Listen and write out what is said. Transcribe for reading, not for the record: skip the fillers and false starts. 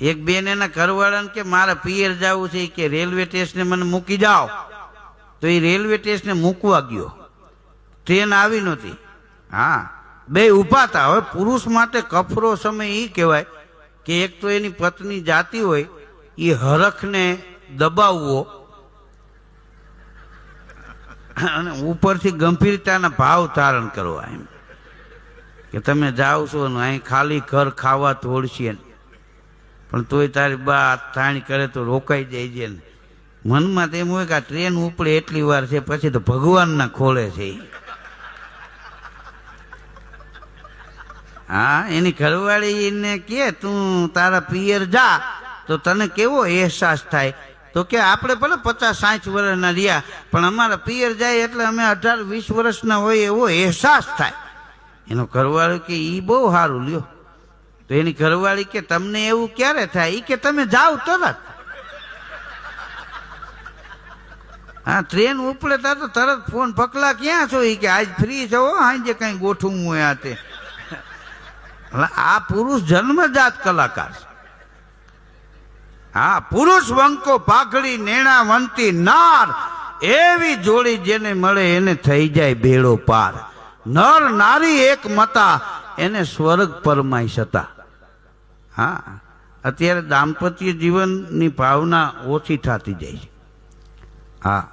એક બેન એના ઘરવાળાને કે મારે પિયર જવું છે કે રેલવે સ્ટેશને મને મૂકી જાઓ, તો એ રેલવે સ્ટેશને મૂકવા ગયો, ટ્રેન આવી નહોતી. હા, બે ઊભા હતા. હવે પુરુષ માટે કફરો સમય એ કહેવાય કે એક તો એની પત્ની જાતી હોય એ હરખને દબાવવો અને ઉપરથી ગંભીરતાના ભાવ ધારણ કરવા, એમ કે તમે જાઓ છો ને અહીં ખાલી ઘર ખાવા તોડશે, પણ તોય તારી બા થાણી કરે તો રોકાઈ જાય છે ને. મનમાં તેમ હોય કે આ ટ્રેન ઉપડે એટલી વાર છે, પછી તો ભગવાનના ખોળે છે. હા, એની ઘરવાળી એને કે તું તારા પિયર જા તો તને કેવો અહેસાસ થાય, તો કે આપણે ભલે 50-60 વર્ષના રહ્યા, પણ અમારા પિયર જાય એટલે અમે 18-20 વર્ષના હોય એવો અહેસાસ થાય. એનો ઘરવાળો કે ઈ બહુ સારું લ્યો. તો એની ઘરવાળી કે તમને એવું ક્યારે થાય? ઈ કે તમે જાઓ તરત. હા, ટ્રેન ઉપડે તો તરત ફોન, પકલા ક્યાં છો? ઈ કે આજ ફ્રી છો, આજે કઈ ગોઠવું હોય. આ તે આ પુરુષ જન્મજાત કલાકાર. હા, પુરુષ વંકો પાઘડી નેણાવંતી નાર, એવી જોડી જેને મળે એને થઈ જાય બેડો પાર. નર નારી એક મતા, એને સ્વર્ગ પરમાઈ સતા. હા, અત્યારે દાંપત્ય જીવનની ભાવના ઓછી થતી જાય છે. હા,